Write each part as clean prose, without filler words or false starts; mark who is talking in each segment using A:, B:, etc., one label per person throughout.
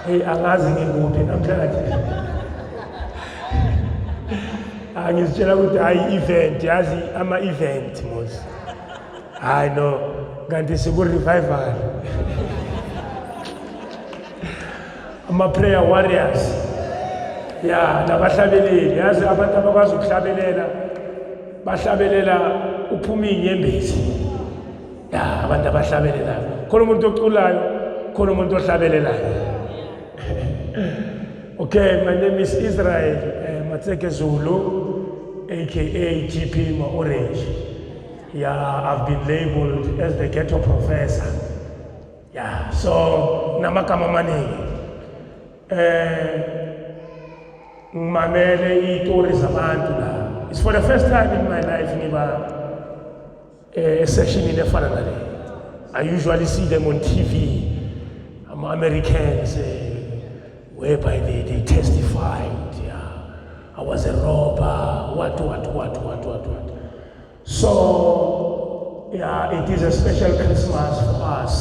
A: Hey, angazi ngikuphi namhlanje. Angizitshela ukuthi hayi event, yazi ama event mos. Hayi no, kanti siku revival. Ama prayer warriors. Ya, nabahlabeleli, yazi abantu abakwazi ukuhlabelela, bahlabelela uphuma inyembezi. Ya, abantu abahlabelelayo. Khona umuntu oculayo, khona umuntu ohlabelelayo. Okay, my name is Israel Matseke Zulu, aka GP Ma Orange. Yeah, I've been labeled as the ghetto professor. Yeah, so namakama maningi. Mamele itori zabantu la. It's for the first time in my life ngiba a session in a family. I usually see them on TV. Americans, whereby they testified, yeah, I was a robber, what. So, yeah, it is a special Christmas for us.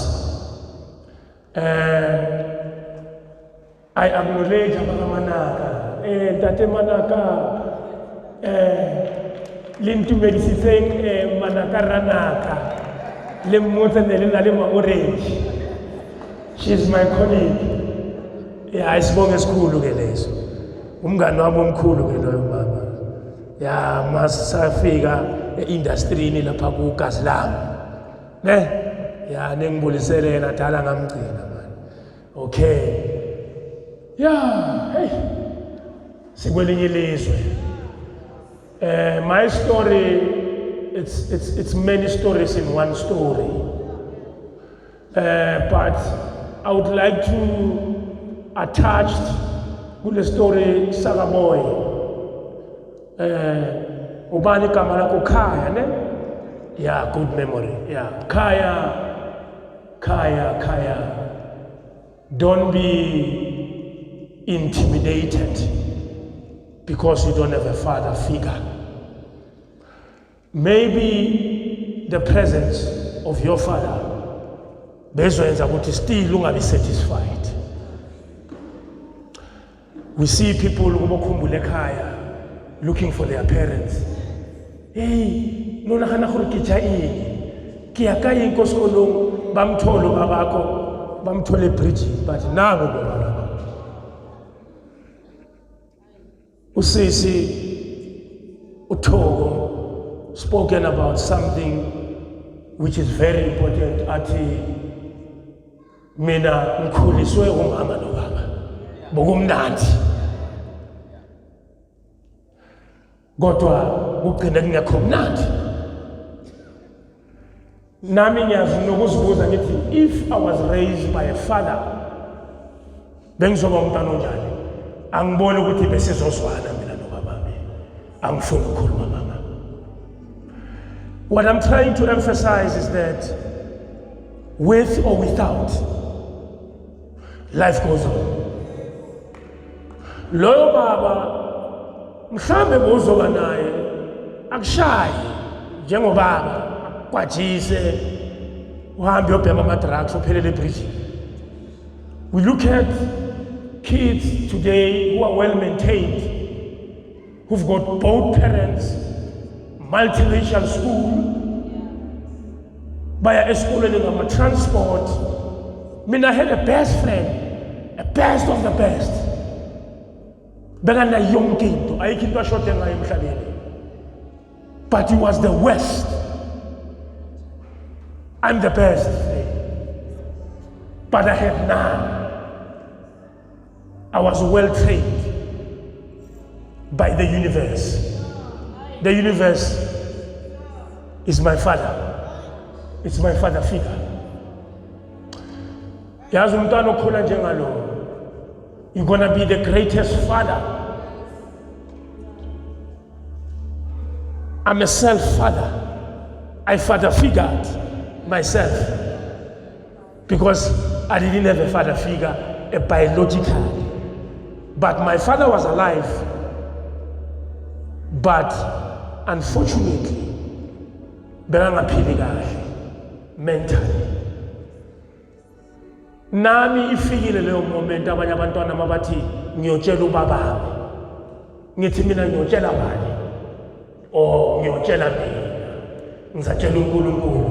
A: I acknowledge Manaka, Tate Manaka, Lintu Medicine, Manaka Ranaka, Lemotanelina Lema Orange. She's my colleague. Yeah, isibonge esikhulu ke leso. Umngani wami omkhulu ke loyo mama. Yeah, masafika e-industry lapha ku Gaslam. Ne? Yeah, nengibulisele yena dala ngamgcina man. Okay. Yeah, hey. Sikwelinye ilizwe. My story, it's many stories in one story. But I would like to attach to the story Sagaboy. Ubani kamala ko Kaya, ne? Yeah, good memory. Yeah, Kaya. Don't be intimidated because you don't have a father figure. Maybe the presence of your father bezwenza ukuthi still ungabi satisfied. We see people ngobokhumbula ekhaya looking for their parents. Hey, nona khana gore ke ja eng? Ke ya ka eng ko sekolong bamtholo babako, bamthole bridge but nabo baba. Usisi uThogo spoken about something which is very important ati mina ngikhuliswe umama nobaba bokumnandi kodwa kugcina kungekho mnandi nami ngiyazi nokuzibuza ngithi if I was raised by a father bengizoba umntana onjani angiboni ukuthi besizozwana mina nobaba angifuni ukukhuluma mama. What I'm trying to emphasize is that with or without, life goes on. Loyo baba mhlambe bozoba naye akushayi njengobaba kwajise uhambe uyobhema ama-drugs uphelele ebridging. We look at kids today who are well maintained, who've got both parents, multiracial school, baya esikoleni ngama-transport. Mina had a best friend, a best of the best. Bekana yonke into, ayikho into ashote ngayo emhlabeni. But he was the worst. I'm the best. But I had none. I was well trained by the universe. The universe is my father. It's my father figure. Yazi umntwana okhula njengalo, you're gonna be the greatest father. I'm a self-father. I father figured myself because I didn't have a father figure, a biological. But my father was alive. But unfortunately, berangaphili kahle mentally. nami ifikile leyo moment abanye abantwana mabathi ngiyotshela ubaba ngithi mina ngiyotshela bani ngiyotshela mina ngizatshela uNkulunkulu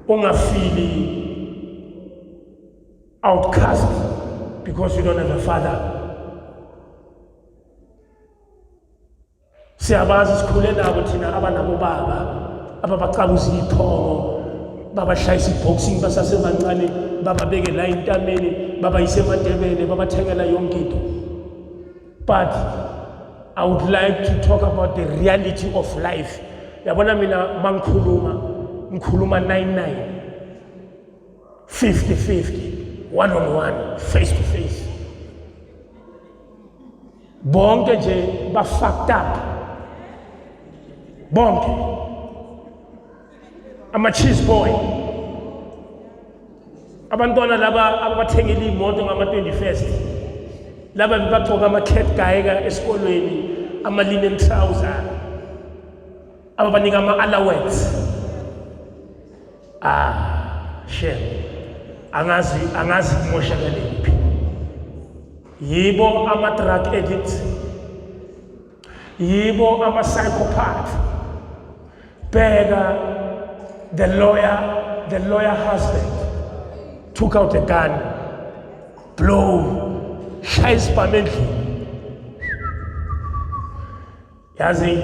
A: ungafili outcast because you don't have a father. Siyabazi sikhule nabo thina abanabo baba ababacabuza iphongo babashayisa iboxing basasebancane bababeke la intameni babayise emadebele babathengela yonke into. But I would like to talk about the reality of life. Yabona mina ngikhuluma 99 50-50 one-on-one face to face. Bonke nje ba fucked up. Bonke. I'm a cheese boy. Abantwana laba abathengela imoto ngama 21st. Laba bebagcoka ama cat guy esikolweni, ama linen trouser. Ababanika ama allowance. Shame. Angazi kumoshakaliphi. Yibo ama drug addicts. Yibo ama psychopath. Bega, the lawyer husband took out a gun, blow, shines permanently. Yazi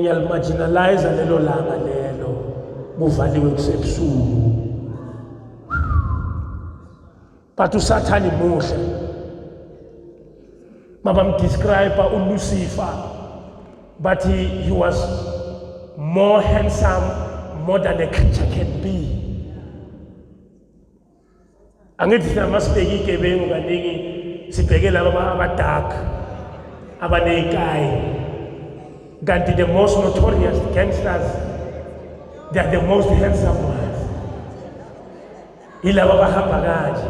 A: nyal marginalize lelo langa lelo kuvaliwe kusebusuku. But uSathane muhle describe uLucifer, but he was more handsome, more than a creature can be. Angithi namasibheki igebengu kaningi sibheke laba abadark abanekai, kanti the most notorious gangsters, they are the most handsome ones. Ilaba bahamba kanje,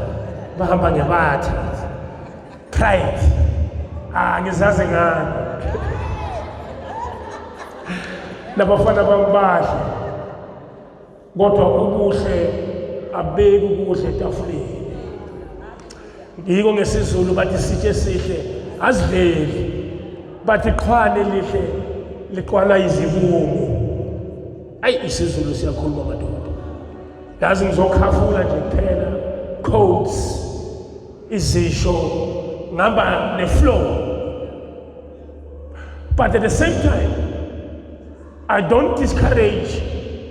A: bahamba ngebatha, pride. Ngizazi ngani. Nabafana bambahle kodwa ubuhle abeki ubuhle etafuleni. Ngiko ngesizulu bathi sitshe sihle aziveli bathi qhwane lihle liqwala izibumu. Ayi isizulu siyakhuluma madoda. Yazi ngizokhafula nje kuphela codes izisho ngamba ne-flow. But at the same time, I don't discourage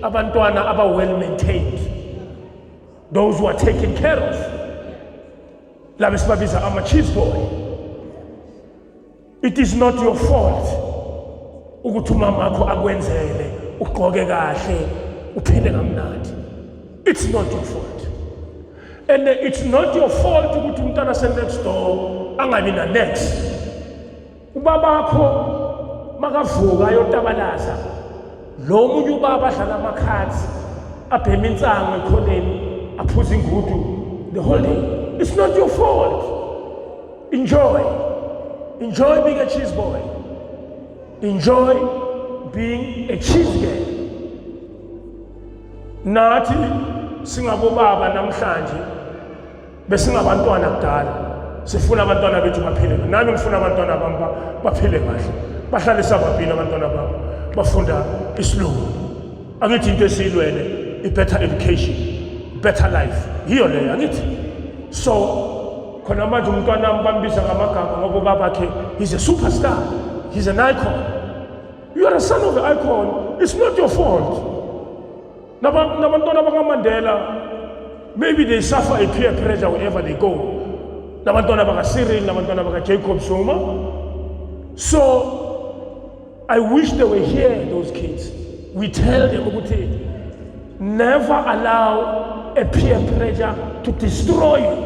A: abantwana aba well maintained, those who are taken care of. Laba sibabiza ama cheese boy. It is not your fault ukuthi umama wakho akwenzele ugqoke kahle uphile kamnandi. It's not your fault. And it's not your fault ukuthi umntana se next door angabi na next. Ubaba wakho makavuka ayotabalaza lo munye ubaba adlala ama-cards abhema insango ekhoneni aphuza ingudu the whole day. It's not your fault. Enjoy being a cheese boy. Enjoy being a cheese girl. Nathi singabobaba namhlanje besingabantwana kudala sifuna abantwana bethu baphile. Nami ngifuna abantwana bami baphile kahle, bahlale sababhini abantwana bami bafunda isilungu. Angithi into esiyilwele i-better education, better life yiyo leyo angithi. So khona manje umntwana wami bambiza ngamagama ngoba babakhe he's a superstar, he's an icon. You are a son of an icon. It's not your fault. Nabantwana bakaMandela, maybe they suffer a peer pressure wherever they go. Nabantwana baka Cyril, nabantwana baka Jacob Zuma. So I wish they were here, those kids. We tell them, never allow a peer pressure to destroy you.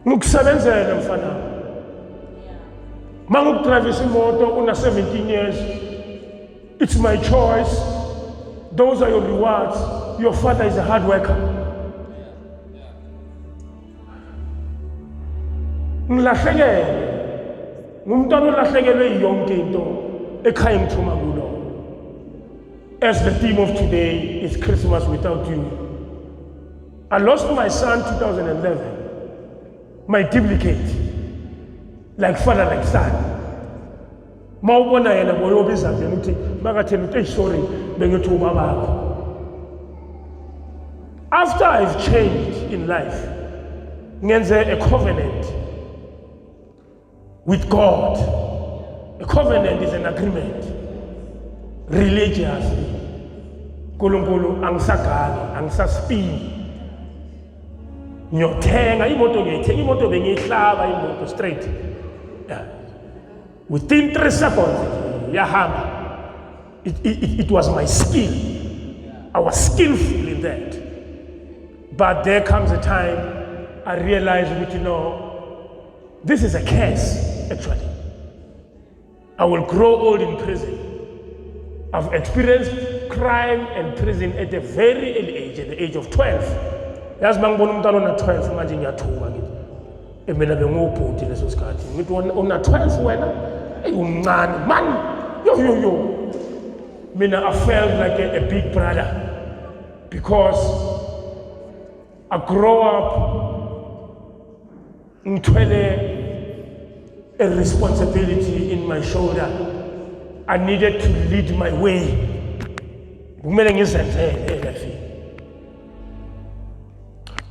A: Ngukusebenzela mfana. Mangudrive imoto una 17 years. It's my choice. Those are your rewards. Your father is a hard worker. Ngilahlekele. Ngumntwana olahlekelwe yonke into. ekhaya ngithuma kulo. As the theme of today is Christmas without you. I lost my son 2011, my duplicate, like father, like son. Mawubona yena boyobiza nje uthi makathela uthi sorry bengithuba bakho. After I've changed in life, ngenze a covenant with God. A covenant is an agreement. Religiously. Nkulunkulu angisagani, angisaspini. Ngiyothenga imoto ngiyithenga imoto bengiyihlaba imoto straight. Yeah. Within 3 seconds, yahamba. It was my skill. I was skillful in that. But there comes a time I realized that, this is a curse, actually. I will grow old in prison. I've experienced crime and prison at a very early age, at the age of 12. Yazi mangibona umntwana ona 12 manje ngiyathuka ngithi. Mina bengubhuti leso sikhathi. Ngithi ona 12 wena? Umncane man. Yo. Mina I felt like a big brother because I grow up ngithwele a responsibility in my shoulder. I needed to lead my way. Kumele ngizenzele kahle.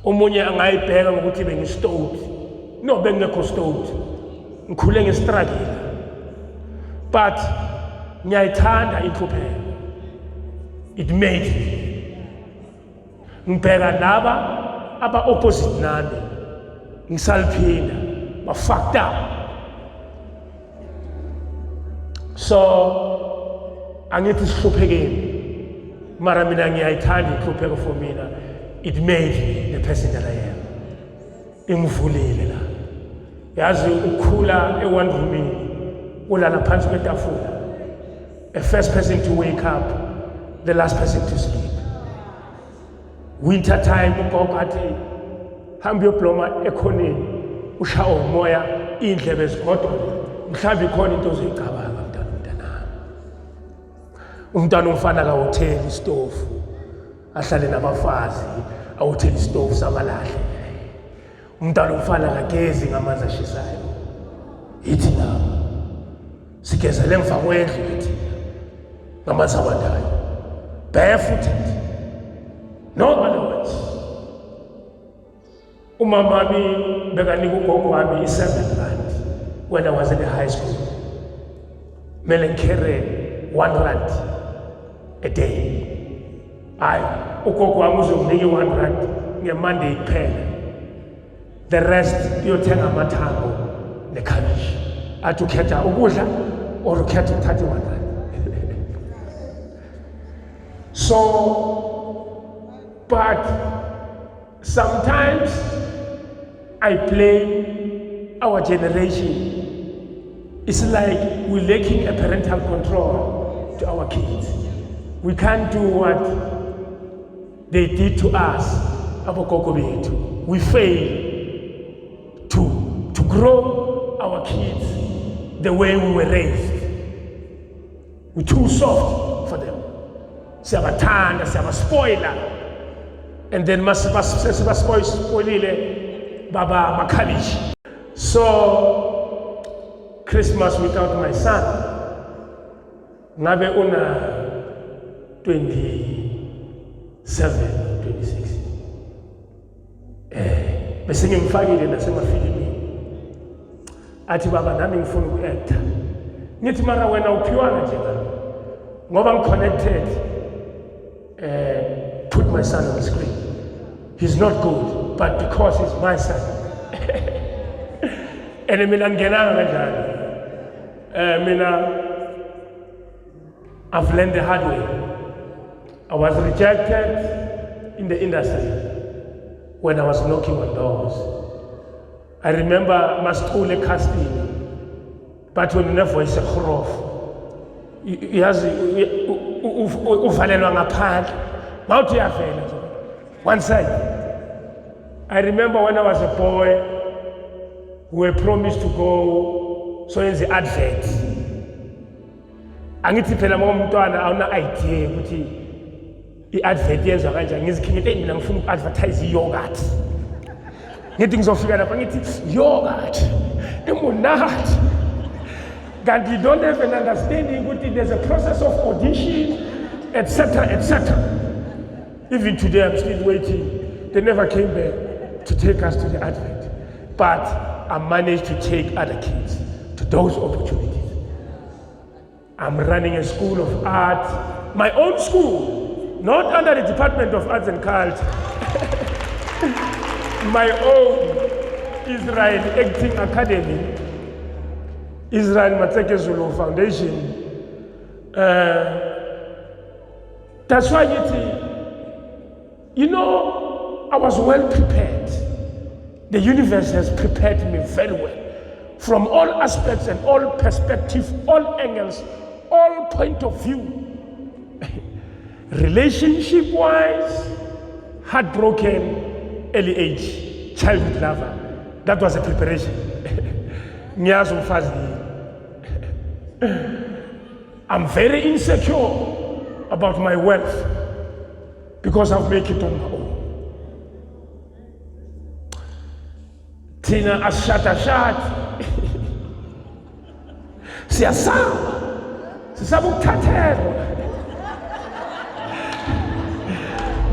A: Omunye angayibheka ngokuthi bengistoved. No, bengekho stoved. Ngikhule ngestruggle. But ngiyayithanda inhlupheko. It made me. Ngibheka laba aba opposite nami. Ngisaliphinda ba fucked up. So angithi sihluphekeni. Mara mina ngiyayithanda inhlupheko for mina. It made me the person that I am. Ingivulile la. Yazi ukukhula e-one room, ulala phansi kwetafula. A first person to wake up, the last person to sleep. Winter time ugogo athi hamba uyobloma ekhoneni ushaya umoya indlebe zigodwa mhlawumbe ikhona into ozoyicabanga mntanami. Umntwana umfana akawutheli istofu ahlale nabafazi awutheli istofu samalahle. Umntwana umfana akagezi ngamanzi ashisayo. Yithi la sigezele emva kwendlu yithi ngamanzi abandayo. Barefooted. No other words. Umamami bekanika ugogo wami i7 rand when I was in the high school. Mele ngikhere 1 rand a day. Hayi ugogo wami uzonginika i1 rand ngeMonday kuphela. The rest uyothenga amathambo nekhabishi. Athi ukhetha ukudla or ukhetha ukuthatha i1 rand. So but sometimes I blame our generation. It's like we're lacking a parental control to our kids. We can't do what they did to us. We fail to grow our kids the way we were raised. We're too soft for them. Siyabathanda, siyabaspoila. And then spoilile baba makhabishi. So Christmas without my son, ngabe una 27, 26. Bese ngimfakile nasemafilimi. Athi baba nami ngifuna uku-acta. Ngithi mara wena uphiwana nje ngoba ngiconnected. Put my son on the screen. He's not good, but because he's my son. And mina ngenanga kanjani. Mina I've learned the hard way. I was rejected in the industry when I was knocking on doors. I remember masicule casting, but when unevoice ekhrof, yazi uvalelwa ngaphandle, mawuthi uyavela nje. One side. I remember when I was a boy, we were promised to go so in the advert. Angithi phela umntwana awuna idea ukuthi i-advert yenziwa kanjani. Ngizikhingele mina ngifuna uku-advertise i-yogurt. Ngithi ngizofika lapha ngithi yogurt emunati. And you don't have an understanding ukuthi there's a process of audition, etc., etc. Even today I'm still waiting. They never came back to take us to the advert. But I managed to take other kids to those opportunities. I'm running a school of art, my own school, not under the Department of Arts and Culture. My own Israel Acting Academy, Israel Matseke Zulu Foundation. That's why I was well prepared. The universe has prepared me very well. From all aspects and all perspectives, all angles, all point of view. Relationship-wise, heartbroken, early age, childhood lover. That was a preparation. I'm very insecure about my wealth because I've made it on my own. Tina ashat. Siyasaba ukuthathelwa.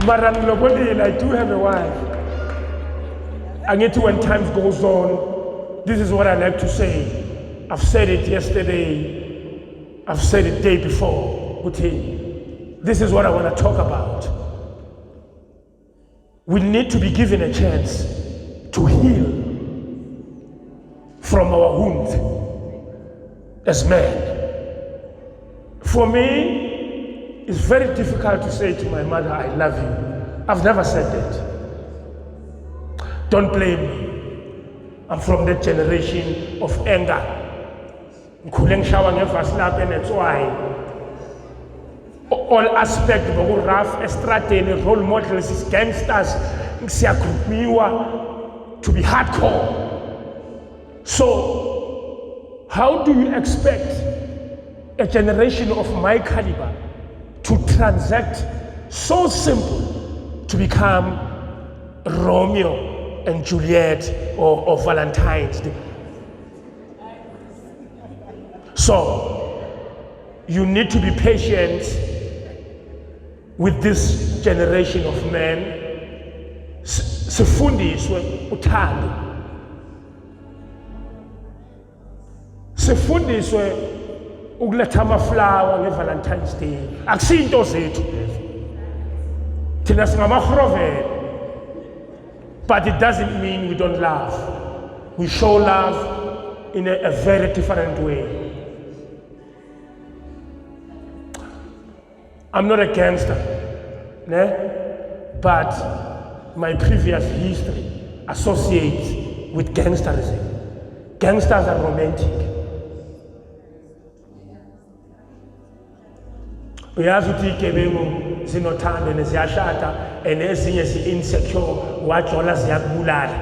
A: Mara ngilobonile, I do have a wife. Angithi when time goes on, this is what I like to say. I've said it yesterday, I've said it the day before. This is what I want to talk about. We need to be given a chance to heal from our wounds as men. For me, it's very difficult to say to my mother, I love you. I've never said that. Don't blame me. I'm from that generation of anger. And that's why all aspects of rough, estrade, role models, gangsters, to be hardcore. So, how do you expect a generation of my caliber to transact so simple to become Romeo and Juliet or Valentine's Day? So, you need to be patient with this generation of men. Sifundiswe uthando. Sifundiswe ukuletha amaflower ngeValentine's Day. Akusinto zethu lezo. Thina singamahrovela. But it doesn't mean we don't love. We show love in a very different way. I'm not a gangster, but my previous history associates with gangsterism. Gangsters are romantic. Uyazi ukuthi igebengu zinothando neziyashada and ezinye zi-insecure wajola ziyakubulala.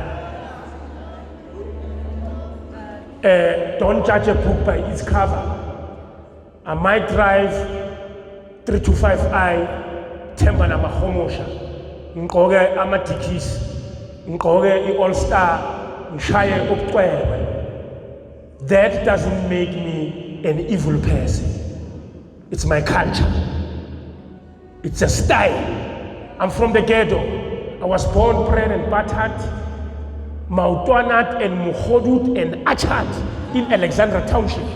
A: Don't judge a book by its cover. I might drive 325i Themba namahomosha, ngigqoke amadikisi, ngigqoke i-all star, ngishaye ubucwebe. That doesn't make me an evil person. It's my culture. It's a style. I'm from the ghetto. I was born, bred and battered, Mautwanat and Muhodut and Achat in Alexandra Township.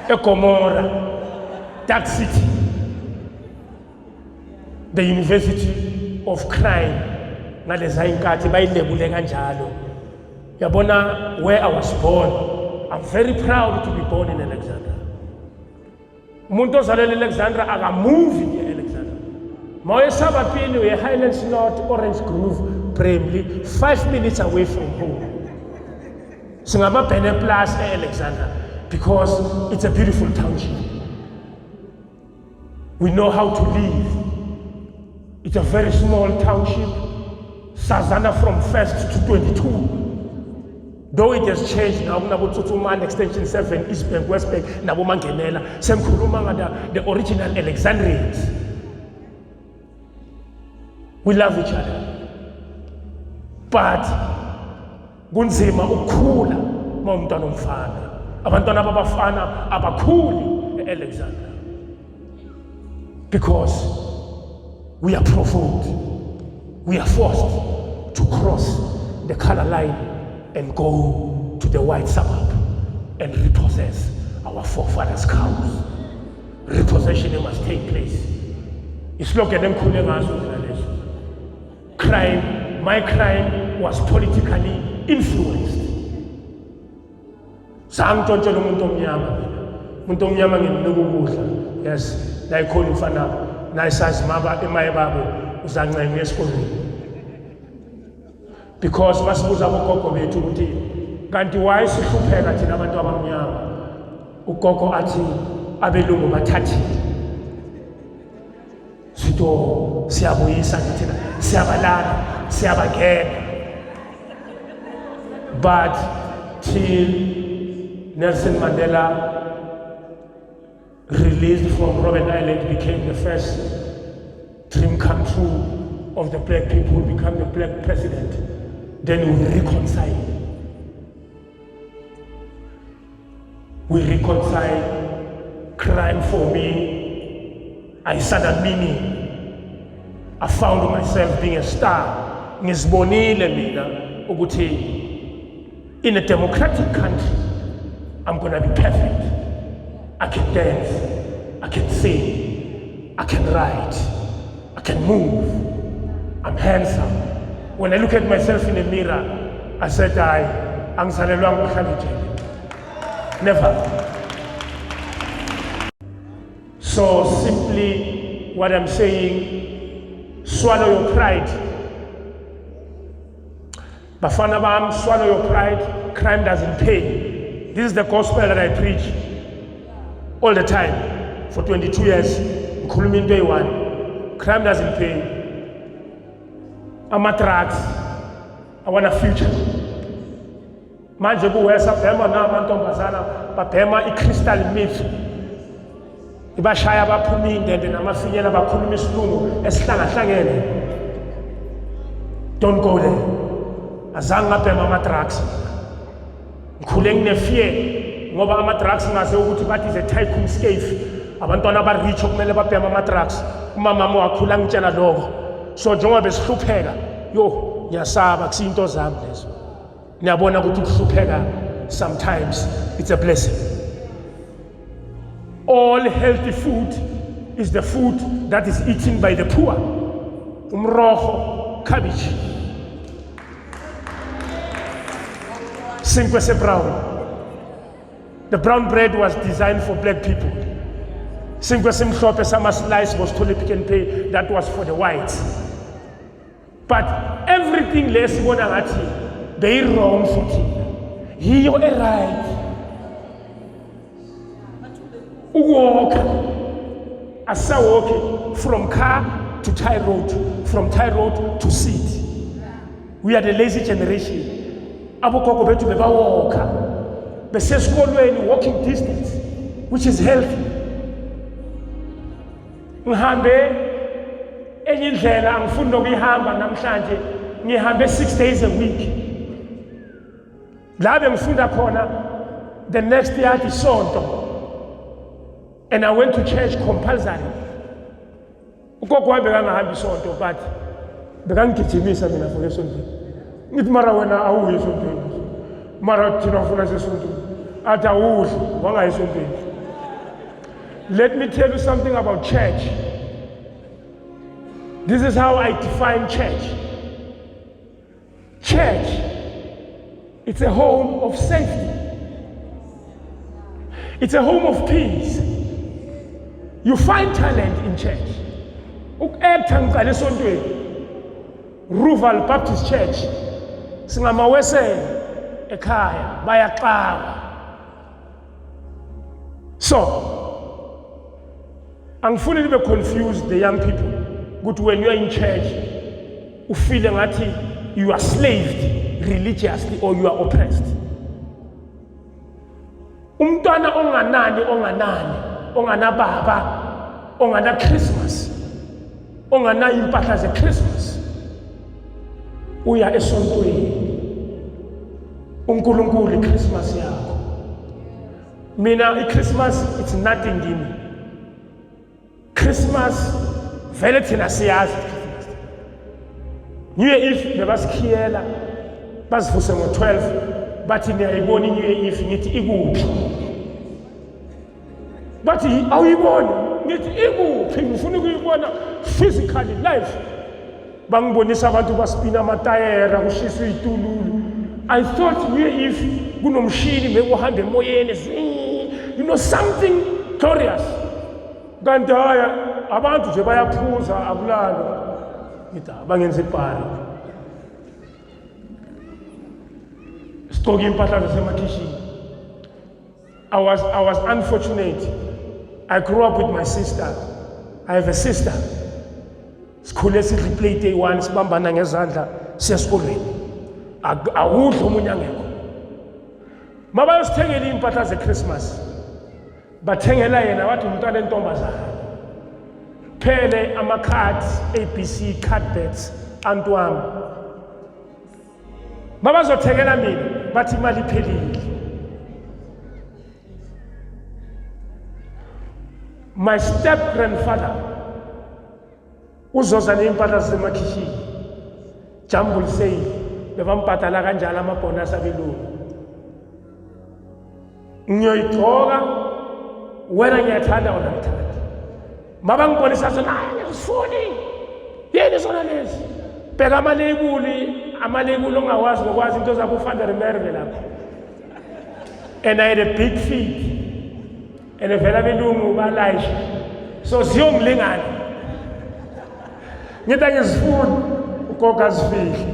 A: Ekomora, that city. The University of Crime. Yabona, where I was born. I'm very proud to be born in Alexandra. Umuntu ozalelwe Alexandra akamuvi nge-Alexandra. Mawesaba pini we Highlands North, Orange Grove, Bramley, 5 minutes away from home. Singama Bene Plus Alexandra because it's a beautiful township. We know how to live. It's a very small township. Sazana from 1st to 22. Though it has changed now, Nabutsutuman Extension 7, East Bank, West Bank, Nabumangenela, Semkulumanga, the original Alexandrians. We love each other. But kunzima ukukhula mawumntwana omfana. Abantwana babafana abakhuli eAlexandria. Because we are provoked. We are forced to cross the color line and go to the white suburb and repossess our forefathers' cows. Repossession must take place. Crime, my crime was politically influenced. Yes, I call him Fana, nice as Maba in my Babu, Uzanga in because masibuza ugogo bethu ukuthi kanti why sihlupheka thina abantu abamnyama ugogo athi abelungu bathathile sitho siyabuyisa thina siyabalana siyabagena but till Nelson Mandela released from Robben Island became the first dream come true of the black people, become the black president. Then we reconcile. We reconcile. Crime for me, I started meaning. I found myself being a star. In a democratic country, I'm gonna be perfect. I can dance, I can sing, I can write, I can move, I'm handsome. When I look at myself in the mirror, I said, never. So simply what I'm saying, swallow your pride. Bafana bam, swallow your pride, crime doesn't pay. This is the gospel that I preach all the time for 22 years. Including day one, crime doesn't pay. I'm a drugs. I want a future. Manje kuwesa bhema namantombazana babhema iCrystal meth. Ibashaya baphuma indende namafinyela bakhuluma isilungu esihlangahlangene. Don't go there. Azange ngabhema ama-drugs. Ngikhule ngine-fear ngoba ama-drugs ngaze ukuthi bathi is a tycoon scave. Abantwana aba-rich okumele babhema ama-drugs. Umama wakhula ngitshela lokho. So njengoba besihlupheka, yo ngiyasaba kusinto zami lezo. Niyabona ukuthi ukuhlupheka sometimes it's a blessing. All healthy food is the food that is eaten by the poor. Umroho, cabbage. Simple brown. The brown bread was designed for black people. Simple sama slice was totally Pick n Pay, that was for the whites. But everything less bonangati, they wrong for it. He right. Walk. Asa walking from car to tie road, from tie road to seat. We are the lazy generation. Abokoko betu beba walk. Bese skolweni walking distance, which is healthy. Ngihambe enye indlela angifunda ukuyihamba namhlanje ngihambe 6 days a week. La bengifunda khona the next year isonto. And I went to church compulsory. Ugogo wami bekangahambi isonto but bekangigijimisa mina for esontweni. Ngithi mara wena awuyi esontweni. Mara thina ufuna esontweni. Athi awudli wangayi esontweni. Let me tell you something about church. This is how I define church. Church, it's a home of safety. It's a home of peace. You find talent in church. Ruval Baptist Church. Singamawese ekhaya bayaxawa. So, angifuni libe confused the young people. But when you are in church, you feel like you are slaved religiously or you are oppressed. Umntwana onganababa, ongana Christmas, ongana impahla ze Christmas, uya esontweni. uNkulunkulu iChristmas yakho. Mina iChristmas it's nothing kimi. Christmas vele thina siyazi. New Year Eve bebasikhiyela basivuse ngo-12 bathi niyayibona iNew Year Eve ngithi ikuphi? Bathi awuyiboni ngithi ikuphi? Ngifuna ukuyibona physically live. Bangibonisa abantu baspina amatayera kushisa izitululu. I thought New Year Eve kunomshini bekuhamba emoyeni, you know, something glorious. Kanti haya abantu nje bayaphuza akulalo. Ngithi bangenza ipari. Sigqoke impahla zasemakhishini. I was unfortunate. I grew up with my sister. I have a sister. Sikhule sidla play day one sibambana ngezandla siya esikolweni. Awudla umunye angekho. Mabayosithengela impahla zeChristmas. Bathengela yena wathi umntwana entombazana. Phele ama-cards, ABC, card bets, antwami. Mabazothengela mina, bathi imali iphelile. My step-grandfather, uzoza neimpahla zasemakhishini, jumble sale, bebambhadala kanjalo amabhonus abelungu. Ngiyoyigcoka, wena ngiyathanda wena ngithanda. Mabangibonisa sona, ngizifuni. Yini zona lezi? Bheka amalebuli ongawazi ngokwazi into zakho ufanda remerve lapho. And I had a big feet. And vele abelungu balayisha. So siyongilingana. Ngithi ngizifuni ugoga zifihli.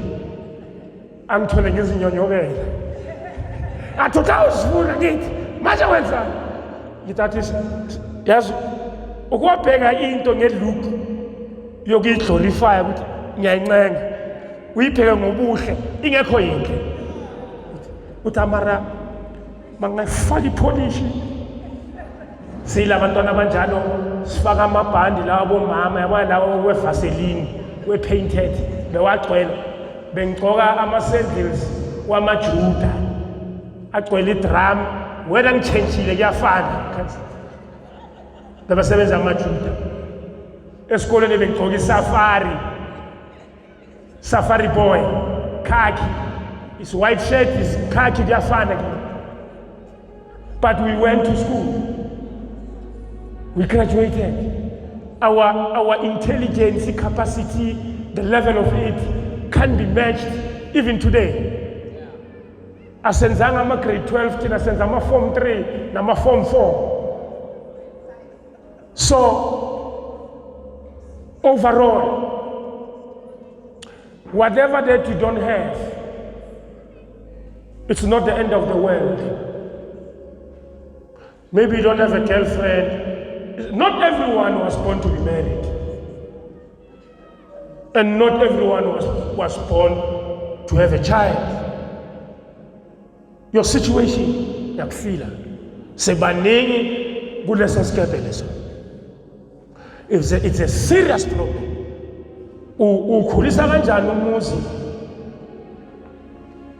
A: Angithole ngizinyonyokela. Athi xa uzifuna ngithi manje wenzani? Ngithathi yazi ukwabheka into ngelook yokuyiglorify ukuthi ngiyayincenga. Uyipheke ngobuhle ingekho yinhle. Uthi amara mangafaka ipolish. Sila abantwana abanjalo sifaka amabhandi lawo bomama yabona lawo wevaseline we-painted bewagcwele bengigcoka ama-sandals wamajuda agcwele idrum wena ngitshentshile kuyafana bebasebenza amajuda esikoleni bengigcoka safari boy khaki is white shirt is khaki kuyafana but we went to school. We graduated. Our intelligence capacity, the level of it, can be matched even today. Asenzanga ama grade 12, tina senza ama form 3, na ama form 4. So, overall, whatever that you don't have, it's not the end of the world. Maybe you don't have a girlfriend. Not everyone was born to be married. And not everyone was born to have a child. Your situation, yakufila. Sebaningi kuleso skepe leso. It's a serious problem. Ukhulisa kanjani umuzi?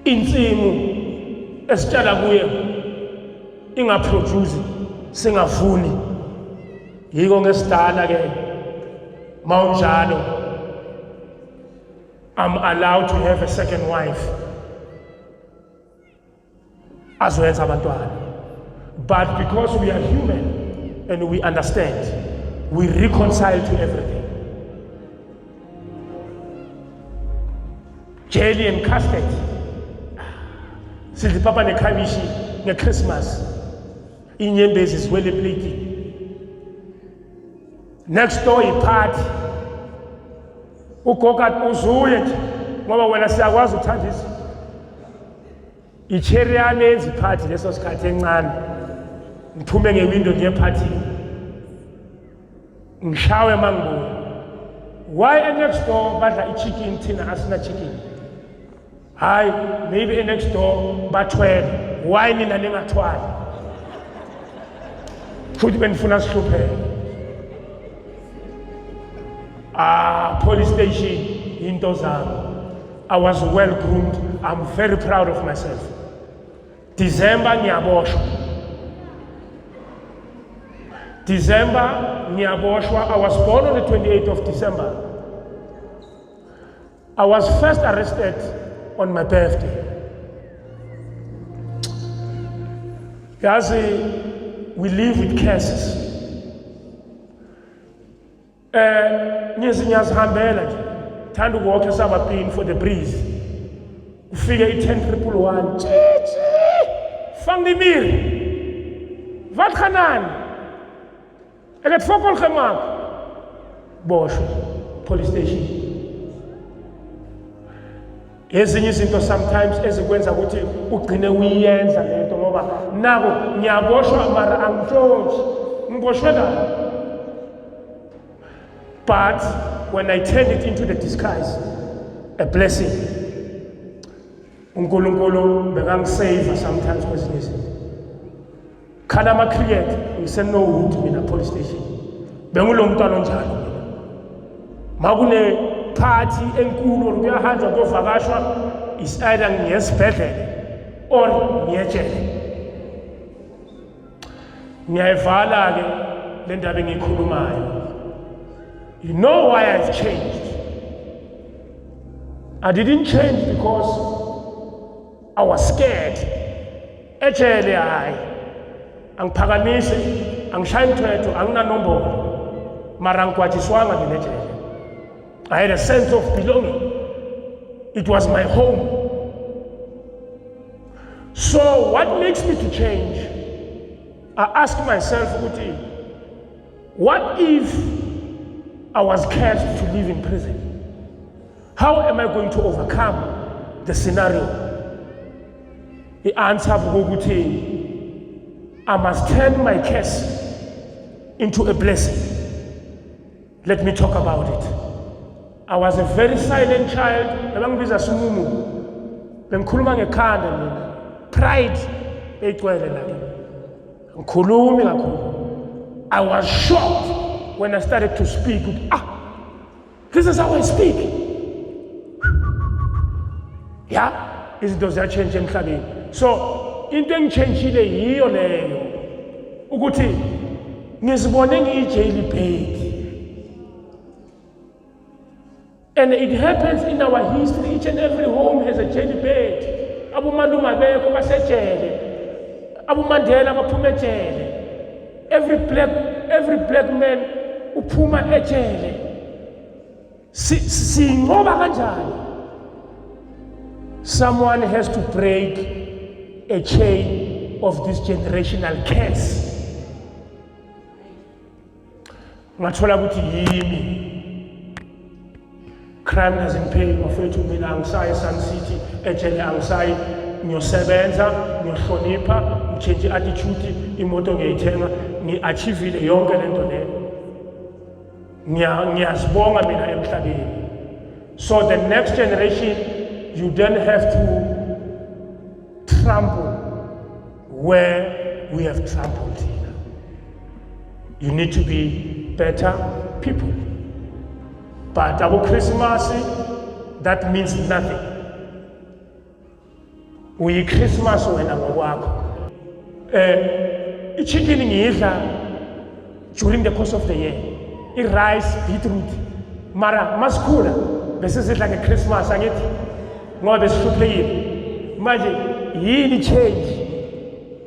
A: Insimu esitshala kuye ingaproduce singafuni. Yiko ngesidala ke mawunjalo I'm allowed to have a second wife azoyenza abantwana, but because we are human and we understand, we reconcile to everything. Jelly and custard sithi papa nekhabishi ngeChristmas inyembezi ziwele plating. Next door iphathi ugoga uzuye nje ngoba wena siyakwazi ukuthandisa icherry yamenzi iphathi leso sikhathi encane ngiphume ngewindow nje ephathini ngishawe mangibuya why next door badla ichicken thina asina chicken hayi maybe next door bathwele why nina ningathwali futhi benifuna sihlupheke. Police station into zami. I was well groomed. I'm very proud of myself. December ngiyaboshwa. December ngiyaboshwa. I was born on the 28th of December. I was first arrested on my birthday. Yazi, we live with curses. Ngiyazihambela nje. Thanda ukuwalk esabapini for the breeze. Ufike i-10-111. Chichi! Vang die muur. Wat gaan aan? Ek het fokol gemaak. Boshwe. Police station. Ezinye izinto sometimes ezikwenza ukuthi ugcine uyenza lento ngoba nako ngiyaboshwa mara angitshontshe. Ngiboshwe la. But when I turn it into the disguise, a blessing. uNkulunkulu bekangisave sometimes kwezinye izinto. Khana ama-create, ngisenowood mina police station. Bengulo mntwana onjalo mina. Makune party enkulu or kuyahanjwa kuyovakashwa, is either ngiyesibhedlele or ngiyejele. Ngiyayivala-ke le ndaba engiyikhulumayo. You know why I've changed? I didn't change because I was scared. Ejele hayi. Angiphakamise, angishayi mthetho, anginanombolo. Mara ngikwatshiswanga mina ejele. I had a sense of belonging. It was my home. So what makes me to change? I ask myself, what if I was cursed to live in prison? How am I going to overcome the scenario? The answer is I must turn my curse into a blessing. Let me talk about it. I was a very silent child. Pride. I was shocked when I started to speak. This is how I speak. Yeah? Is does that change emhlabeni? So, into engitshentshile yiyo leyo. Ukuthi ngizibone ngiyi-jailbait. And it happens in our history. Each and every home has a jailbait. Abu Maluma beko basejele. Abu Mandela baphuma ejele. Every black man uphuma ejele. Singoba kanjani? Someone has to break a chain of this generational curse. Ngathola ukuthi yimi. Crime doesn't pay. Mafethu mina angisayi Sun City, ejele angisayi, ngiyosebenza, ngiyohlonipha, ngichange i-attitude, imoto ngiyayithenga, ngi-achievile yonke lento leyo. Ngiyazibonga mina emhlabeni. So the next generation, you then have to trample where we have trampled here. You need to be better people. But our Christmas, that means nothing. We Christmas when I'm work. Chicken ngidla during the course of the year. Rice, beetroot, mara maskula. This is like a Christmas, I get. Ngoba sihluphekile. Manje yini change?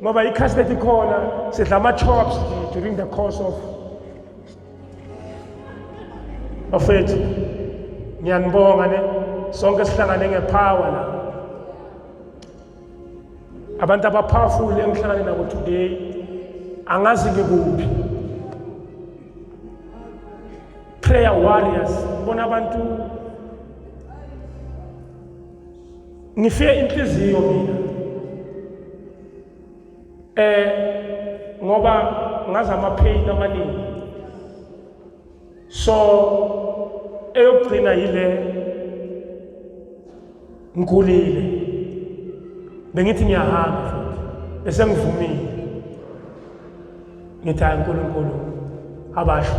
A: Ngoba ikhaslet ikhona, sidla ama-chops during the course of it. Ngiyanibonga ne sonke sihlangane ngepower la. Abantu aba-powerful engihlangane nabo today angazi ngikuphi. Prayer warriors, bona abantu ngifike inhliziyo mina. Ngoba ngazi ama-pain amaningi. So eyokugcina yile ngikhulile. Bengithi ngiyahamba futhi. Bese ngivumile. ngithi hayi uNkulunkulu abasho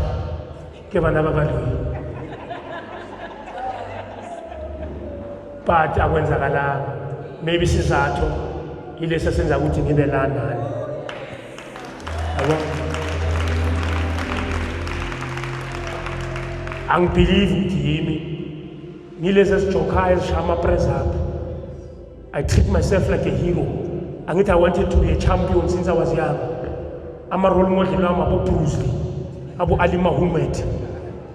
A: ke bana babaloyi but akwenzakalanga. Maybe isizathu ilesi esenza ukuthi ngibe la nani. Yabo, angibelieve ukuthi yimi ngilezi esijokayo ezishaya ama-press up. I treat myself like a hero. Angithi I wanted to be a champion since I was young. Ama-role model wami abo Bruce Lee, abo Ali Muhammad,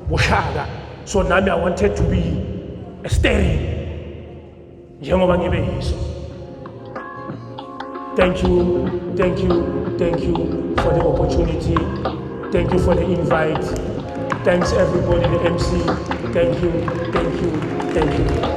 A: Boshaka. So nami I wanted to be a stereo njengoba ngibe yiso. Thank you for the opportunity. Thank you for the invite. Thanks everybody, the MC. Thank you.